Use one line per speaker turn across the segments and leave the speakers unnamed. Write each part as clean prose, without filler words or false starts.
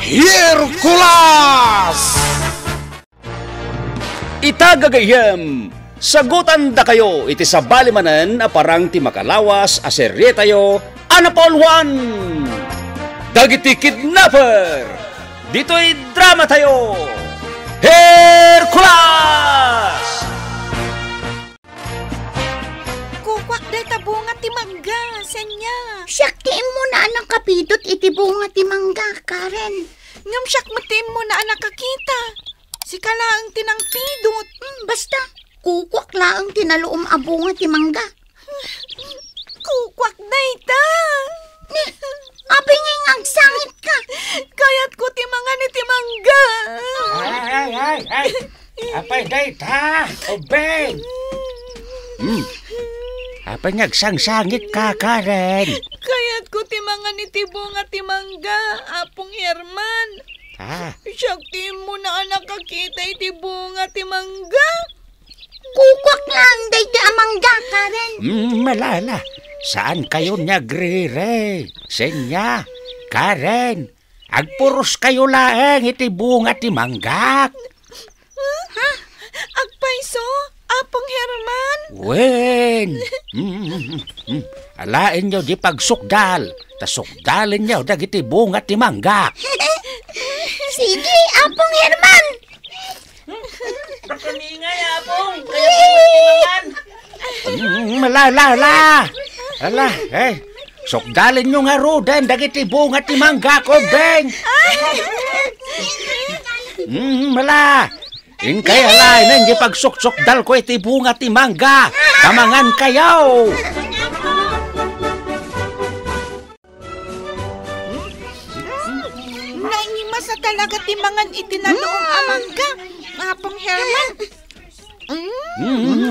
Hercules! Itagagayem, sagutan da kayo iti sa balimanan a parang ti makalawas a serye tayo Anapol 1. Dagiti kidnapper, dito'y drama tayo, Hercules!
Kukwak day tabunga ti mangga, senya.
Siyaktiin mo na anang kapidot iti bunga ti mangga, Karen.
Ngam siyak matim mo na anak kakita. Si kalaang tinang pidot.
Basta, kukwak laang tinaluom a bunga ti mangga.
Kukwak day ta.
Abing agsangit ka.
Kayat ko ti mga ni ti mangga.
Ay. Apay day ta, obeng. Apay nagsangsangit ka, Karen.
Kayat ko ti mga ni ti bunga ti mangga, Apong Herman. Siyakti mo na anak kakita iti bunga ti mangga.
Kukwak lang day ti amangga, Karen.
Malala. Saan kayo nagre-re? Senya, Karen, agpuros kayo laeng iti bunga ti manggak.
Ha? Agpaiso, Apong Herman?
Wen! Alain nyo di pagsukdal. Tasukdalin nyo dagiti bunga ti manggak.
Sige, Apong Herman!
Kaningay, Apong!
Malala! Ala, sukdalin nyo nga roden dagiti bunga ti manggak, obeng! Mala! Inkay alay na hindi pagsuksukdal ko iti bunga ti mangga. Tamangan kayaw!
Naingima sa talaga ti mangan itinaloong amangga, Apong Herman.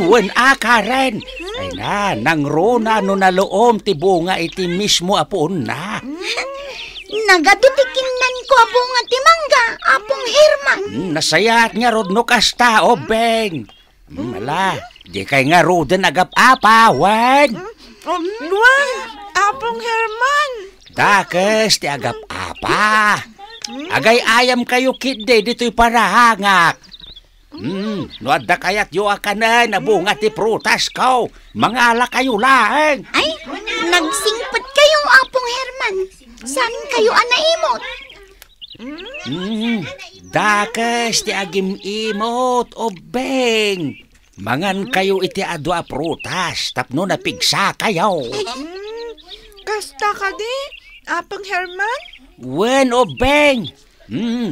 Wen Karen. Ay na, nang rona no naloom ti bunga iti mismo apon na.
Nagadutikinan ko a bunga ti mangga, Apong Herman.
Nasayat nga rod no kasta, obeng. Mala, di kay nga roden agap-apawan.
Luan, Apong Herman.
Dakes ti agap-apa. Agay ayam kayo kidde dito'y parahangak. No adda kayat yo akanan na bunga ti prutas kaw. Mangala kayo laeng.
Ay, nagsingpet kayong Apong Herman. Saan kayo anaimot?
Dakes ti agim imot, obeng. Mangan kayo iti adu a prutas, tapno napigsa kayo.
Kasta ka di, Apong Herman?
Wen, obeng.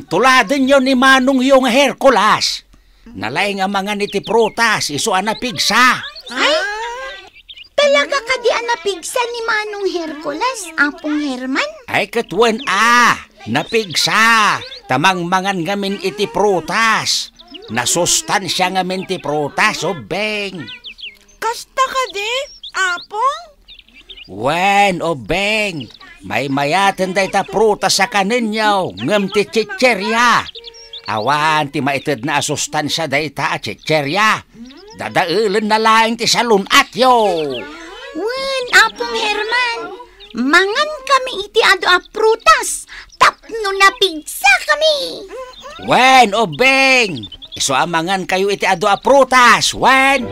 Tuladin yun ni Manong yung Hercules. Nalay nga mga niti prutas, iso napigsa.
Ay, talaga ka di napigsa ni Manong Hercules, Apong Herman?
Ay katwen napigsa. Tamang mangan ngamin iti prutas. Nasustansya ngamin ti prutas, obeng.
Kasta ka di, Apong?
Wen, obeng. May mayaten day ta prutas sa kaninyaw, ngam ti chicherya. Awan ti maitid na asustansya day ta a chicherya. Dadailan na laing ti salunat yo.
Wen, Apong Herman, mangan kami iti ado a prutas, tapno napigsa kami.
Wen, obeng. Iso amangan kayo iti ado a prutas, wen.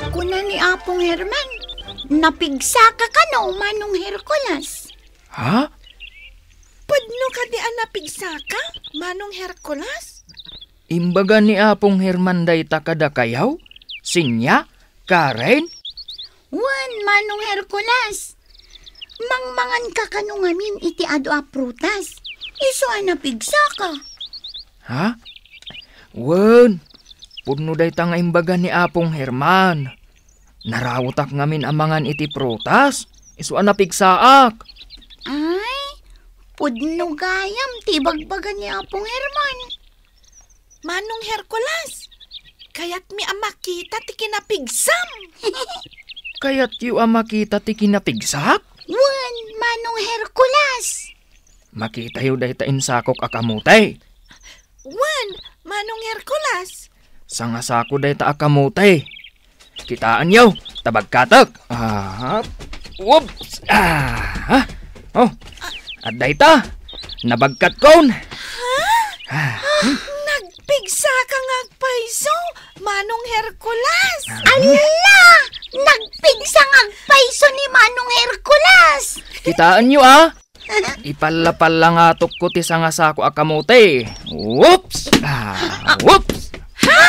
Kuna ni Apong Herman, napigsa ka kano, Manong Hercules.
Ha?
Pudno ka di napigsa ka, Manong Hercules?
Imbaga ni Apong Herman day takada kayaw? Sinya? Karen?
Wan, Manong Hercules. Mangmangan ka kano ngamin iti ado a prutas. Iso napigsa ka.
Ha? Wen, pudno day ta nga imbaga ni Apong Herman. Narawutak ngamin amangan iti prutas. Iso napigsaak.
Ay, pudno gayam tibagbagan ni Apong Herman.
Manong Hercules, kayat mi makita ti kinapigsam.
Kaya't yu makita ti kinapigsak?
Wan, Manong Hercules.
Makita yu day ta insakok akamutay.
Wan, Manong Hercules.
Sangasako day ta akamutay. Kitaan yaw, tabagkatak. Whoops! Oh, at dayta. Nabagkat kon.
Nagpigsa ka nga paiso, Manong Hercules.
Ala! Nagpigsa ng paiso ni Manong Hercules!
Kitaan nyo Ipalapal lang atok ko ti sanga sako akamote. Whoops! Whoops!
Ha?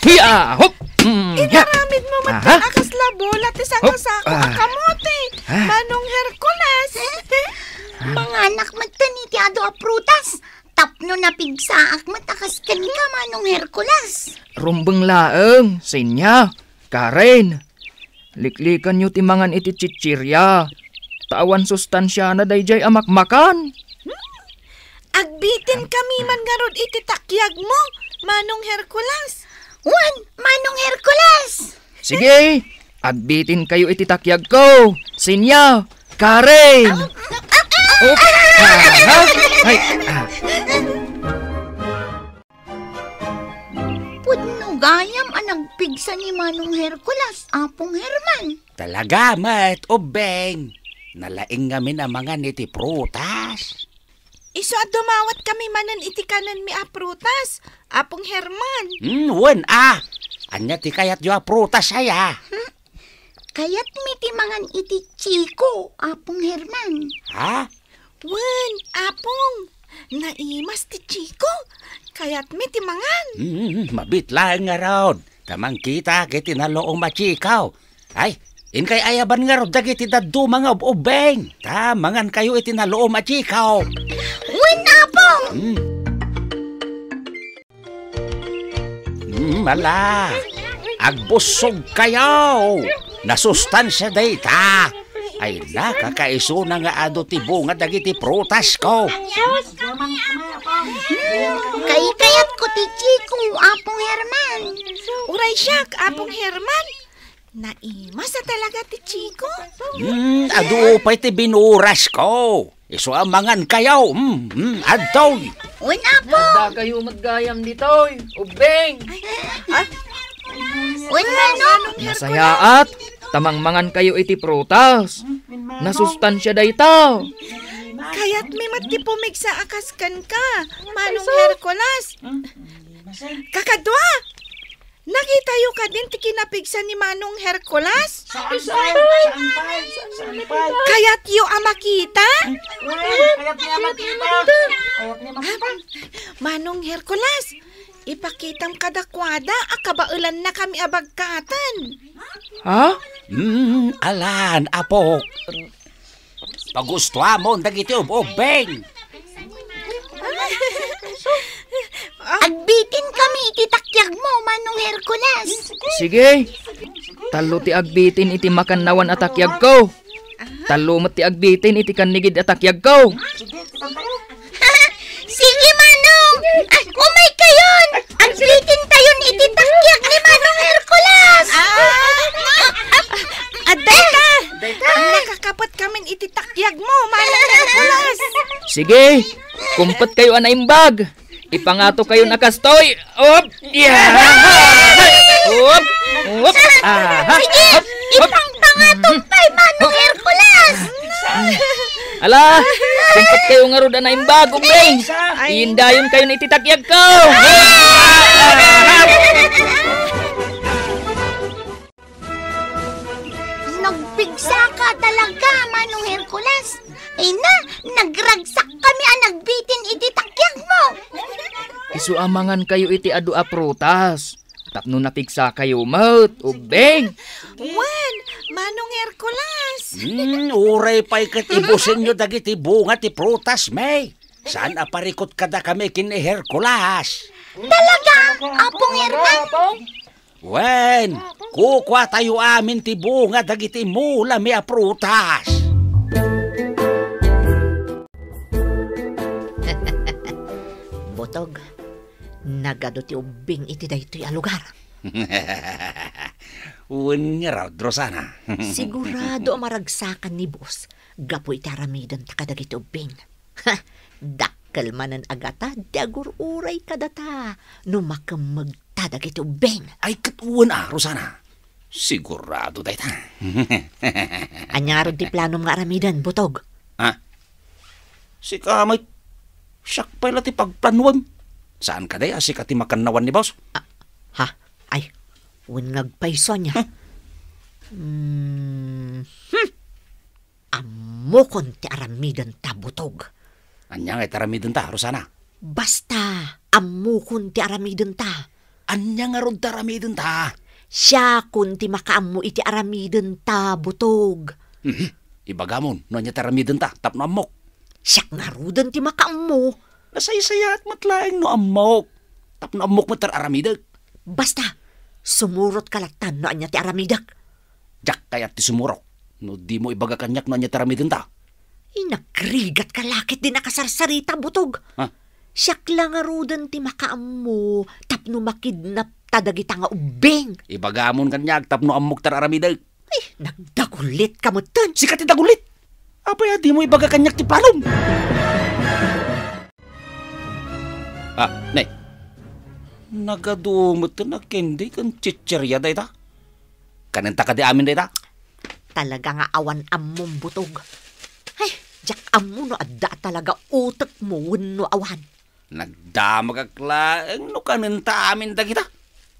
Hiya! Hop!
Inaramid mo akas labola ti sanga sako akamote, Manong Hercules.
Mga anak magtaniti ado a prutas. Tapno na pigsaak matakas ka Manong Hercules.
Rumbeng laeng, sinya, Karen. Liklikan nyo timangan iti chichirya. Tawan sustansya na dayjay amakmakan.
Agbitin kami man garod iti takyag mo, Manong Hercules.
Wan, Manong Hercules!
Sige, agbitin kayo iti takyag ko. Sinya, Karen.
Pudno gayam ang nagpigsa ni Manong Hercules, Apong Herman.
Talaga, mat, Obeng. Nalaing ngamin ang mga niti prutas.
Iso at dumawat kami manan iti kanan mi aprutas, Apong Herman.
Wen anya ti kayat yu prutas saya.
Kaya't mitimangan iti Chico, Apong Herman.
Ha?
Wen, Apong, naimas ti Chico, kaya't mi timangan.
Mabit lang nga raw. Tamang kita kiti naloong machikaw. Ay, in kay ayaban nga raw dagiti daddo mga Obeng. Tamangan kayo iti naloong machikaw.
Wen, Apong!
Mala, agbusog kayo. Nasustansya dayta. Ay nakakaiso na nga ado ti bunga dagiti prutas ko.
Kayat ko ti Chico, Apong Herman.
Uray siyak, Apong Herman. Naimas na talaga ti Chico.
Ado pa'y ti binuras ko. Iso amangan kayo. Adtoy.
Wen, Apong!
Nagda kayo maggayam ditoy. Ubeng!
Wen, Manong!
Masayaat. Tamangmangan kayo iti prutas. Nasustansya dayta.
Kaya't may mati pumigsa akaskan ka, Manong Hercules. Kakadwa! Nakita yu ka din ti kinapigsa ni Manong Hercules? Kaya't yu amakita? Manong Hercules, ipakitam kadakwada akabaulan na kami abagkatan.
Ha?
Alan, apo. Pagustuha mo dagiti Obeng.
Agbitin kami iti takyag mo, Manong Hercules.
Sige. Talo ti agbitin iti makannawan atakyag ko. Talo mo ti agbitin iti kanigid atakyag ko.
Sige, Manong! Umay kayon! Agbitin tayon iti takyag ni Manong Hercules!
Dayta! Nakakapot kami iti takyag mo, Manong Hercules.
Sige. Kumpot kayo anaimbag. Ipangato kayo nakastoy. Op! Yeah! Op! Op!
Sige! Ipangpangatong kay Manong Hercules!
Ala! Kumpot kayo nga roda na imbag, Ubeng! Iindayon kayo na ititakyag ko!
Nagpigsa ka talaga, Manong Hercules. Ay na, nagragsak kami ang nagbitin iti takyag mo.
Isuamangan kayo iti adu a prutas. Tapno napigsa kayo, Maut, Ubeng!
Wen, Manong Hercules.
Uray pa'y katibusin nyo dagiti bunga ti prutas, May. Saan aparikot kada kami kini Hercules?
Talaga, Apong Herman.
Wen, kukwa tayo amin ti bunga dagiti mula mi a prutas.
Botog, nagado ti ubing iti daytoy a lugar.
Unya raw, Rosana.
Sigurado maragsakan ni boss. Gapo iti aramidan ta kadagiti ubing. Dakkel manan agata, dagur uray kadata. Numakamag ta dagiti ubing.
Ay katuan Rosana. Sigurado dahi ta.
Anyarod ti plano mga aramidan, Botog.
Si kamay, siyak pala ti pagplanuan. Saan ka day, asik ati makanawan ni boss?
Ha? Ay, nagpaiso niya. Amo kon ti aramidan ta butog.
Anya nga itaramidon ta, Rosana.
Basta, amo kon ti aramidan ta.
Anya nga rod taramidon ta.
Siya kun ti makaammo iti aramidan ta butog.
Ibagamon, no anya taramidon ta, tapno amok.
Siya nga rudan ti makaammo.
Nasaysaya at matlaeng no amok. Tapno amok mo tararamidag.
Basta, sumurot kalatan no anya ti aramidak.
Jak kayat ti sumurok. No di mo ibaga kanyak no anya taramidon ta.
Inagrigat kalakit din nakasarsarita butog.
Ha?
Siyak lang nga rudan ti makaammo. Tapno makidnap tadagita nga ubeng.
Ibagamon kanyak, tapno amok tararamidag.
Ay, nagdagulit ka mo tan.
Sikat ti dagulit. Apay di mo ibaga kanyak ti planom. Nay. Nagadumot na kendi kan chicherya day ta. Kanenta ka di amin day ta.
Talaga nga awan ammong butog. Ay, jak ammo no adda talaga utak mo wenno awan.
Nagdamag aklaeng no kanenta amin da kita.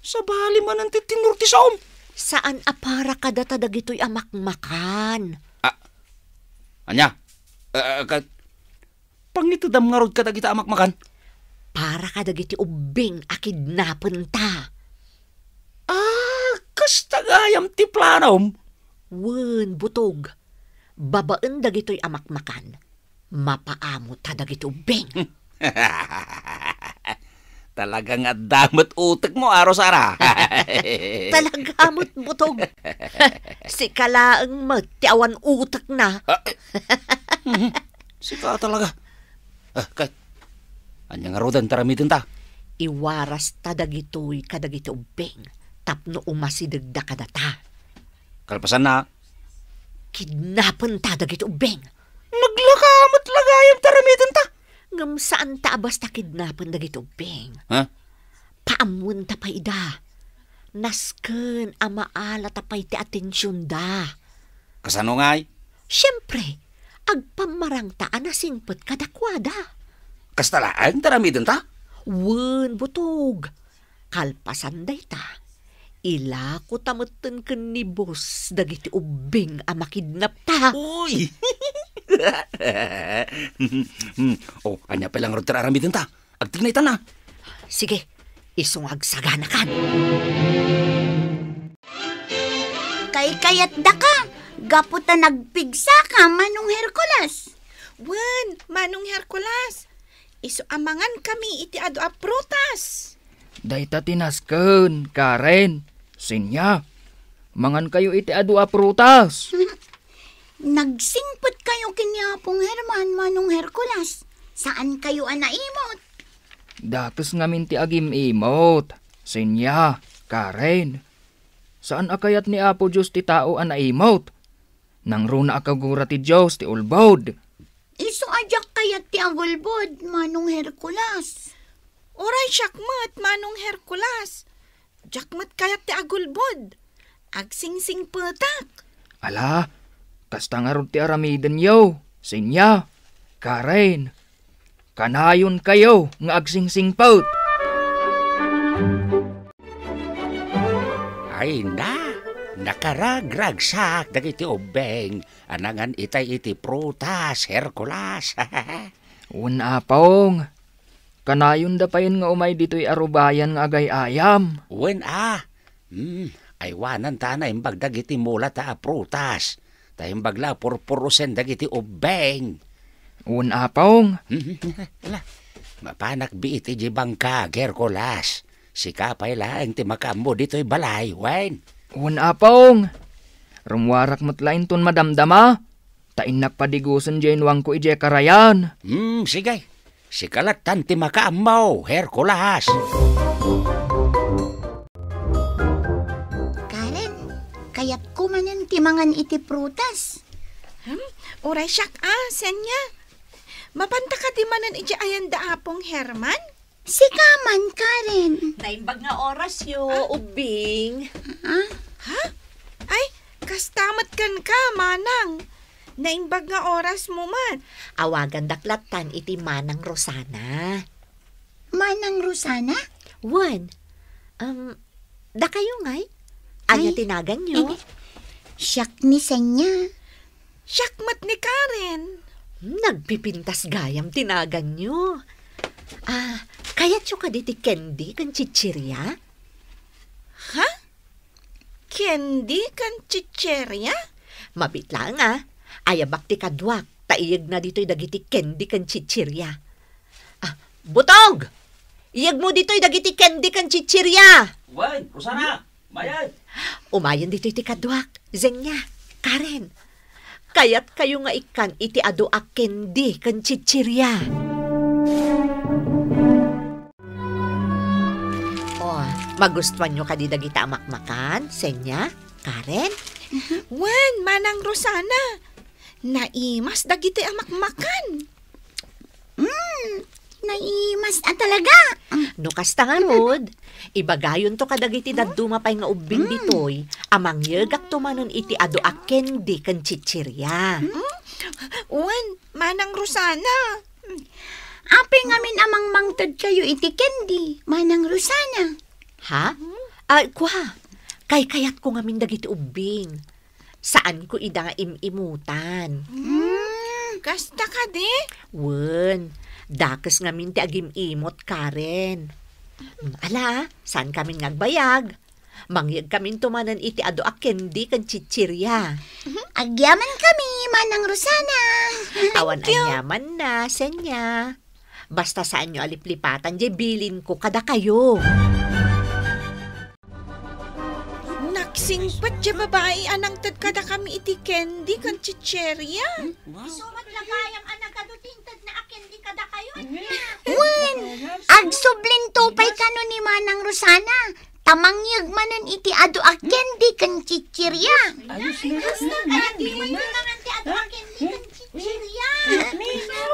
Sa bali man ang titinur ti saom.
Saan apara kada tadagito'y amakmakan?
Anya? Pangitudam nga rod kada kita amakmakan.
Para kadagiti ubing akidnapen ta.
Kastagayam ti planom.
Wen butog. Babaan dagito'y amakmakan. Mapaamo ta dagiti ubing.
Talaga nga damot utak mo, Rosana.
Talagamot butog. Si kalaang matiawan utak na.
Sika talaga. Kahit anya nga rodan taramidon ta.
Iwaras ta dagitoy kadagiti ubing. Tapno umasidagda kadata.
Kalpasan na.
Kidnapan ta dagiti ubing.
Naglakamat lagayam taramidon ta.
Ngam saan ta basta kidnapan dagiti ubing.
Ha?
Paamun ta pa ida. Nasken amaala ta pa'y ti atensyon da.
Kasano ngay?
Siyempre, agpamarang ta anasingpet kadakwada.
Kastalaan taramidon ta?
Wen butog. Kalpasan day ta. Ila ko tamutten ken ni boss dagiti ubing a makidnap ta.
Uy! Anya palang rod taramidon ta. Agtignay ta na.
Sige, isungag sagana kan.
Kayat da ka. Gaputa nagpigsa ka, Manong Hercules.
Wen, Manong Hercules. Iso amangan kami iti adu a prutas.
Dayta tinasken, Karen. Sinya. Mangan kayo iti adu a prutas.
Nagsingpot kayo kiniapong Herman, Manong Hercules. Saan kayo anaimot?
Datos ngamin ti agim imot. Sinya, Karen. Saan akayat ni Apo Diyos ti tao anaimot? Nang runa akagura ti Diyos ti ulbod.
Iso ajak kayat ti agulbod, Manong Hercules.
Oray syakmat, Manong Hercules. Jakmat kayat ti agulbod. Agsingsing petak.
Ala, kasta nga rod ti aramiden yo. Sinya, Karen. Kanayon kayo nga agsingsing pot.
Ay na, nakaragragsak dagiti ubeng. Anangan itay iti prutas, Hercules.
Apong. Kanayon da payon nga umay dito'y arubayan nga agay ayam.
Aywanan ta na imbag dagiti mula ta prutas. Ta imbag la purpurusen dagiti ubeng.
Apong.
Mapanak biit iti bangka, Hercules. Sikapay laeng ti makammo dito'y balay, wen.
Apong. Rumwarak matlain ton madamdama. Tainak padigusan dyan wang ko ije karayan.
Sige. Sikalatan ti makaamaw, Hercules.
Karen, kayat kumanan ti mangan iti prutas.
Oray syak senya. Mapanta ka di manan iti ayan da apong Herman?
Sikaman, Karen.
Naimbag nga oras yo, ubing.
Ay, kastamat kan ka, manang. Naimbag nga oras mo man.
Awagan daklatan iti Manang Rosana.
Manang Rosana?
Wan, da kayo ngay? Anya
Ay,
tinagan nyo?
Siyak ni Senya.
Syakmat ni Karen.
Nagpipintas gayam tinagan nyo. Kayat yung kaditi Candy kan chichirya?
Ha? Candy kan chicherya?
Mabit lang ayabak ti kadwak, taiyag na dito'y dagiti Candy kan chichirya. Butog! Iyag mo dito'y dagiti Candy kan chichirya!
Wen, Rosana, mayad.
Umayan dito'y ti kadwak, Zenya, Karen. Kayat kayo nga ikan iti ado a Candy kan chichirya. Magustuhan nyo ka di dagiti amakmakan, Senya, Karen?
Wan, Manang Rosana. Naimas dagiti amakmakan.
Naimas talaga.
No kasta nga rod, ibagayon to kadagiti dadumapay nga ubing ditoy, amang yagak tumanon iti ado a Candy kan chichirya.
Wan, Manang Rosana.
Ape ngamin amang mangtod kayo iti Candy, Manang Rosana.
Ha? Kwa, kayat ko ngamin dagiti ubing. Saan ko ida nga imimutan?
Kasta ka di?
Wen, dakas ngamin ti agim-imot, Karen. Ala, saan kami ngagbayag? Mangyag kami tumanan iti ado a Candy kan chichirya.
Agyaman kami, Manang Rosana.
Awan anyaman na, Senya. Basta saan nyo aliplipatan, di bilin ko kada kayo.
Naksingpat di babae anang tad kada kami iti Candy kan chicherya.
Sumat lagayam anak kadutintad na Candy kada kayo. Wen, agsublin tupay kano ni Manang Rosana. Tamangyag manon iti ado a Candy kan chichirya. Kaya di mo yung ti ado a Candy kan chichirya.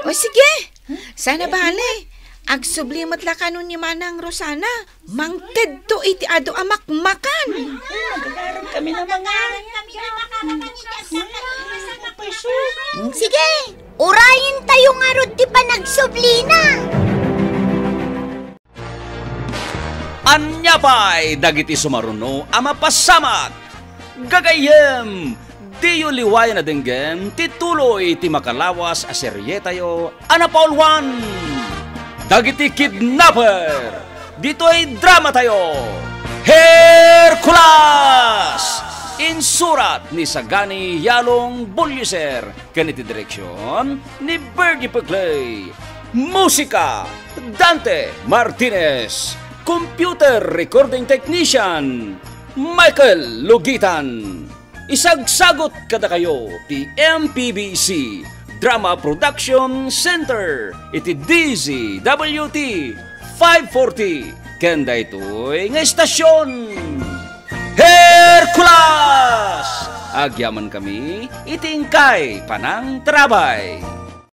O sige, sana bale. Agsublimot la kanon ni Manang Rosana. Mangted to iti ado amakmakan.
Sige, urayin tayo nga rod di pa nagsublina.
Anyapay dagiti sumaruno ama pasamat. Gagayem, diyo liwayan na denggem, tituloy ti makalawas a seryetayo, Paul 1. Dagiti kidnapper, dito'y drama tayo, Hercules! Insurat ni Sagani Yalong Bulliser, kaniti direksyon ni Bergie Pagklay. Musika, Dante Martinez. Computer Recording Technician, Michael Lugitan. Isagsagot kada kayo ti MPBC Drama Production Center iti DZWT 540 kenda ito'y nga estasyon Hercules. Agyaman kami itingkay panang trabay.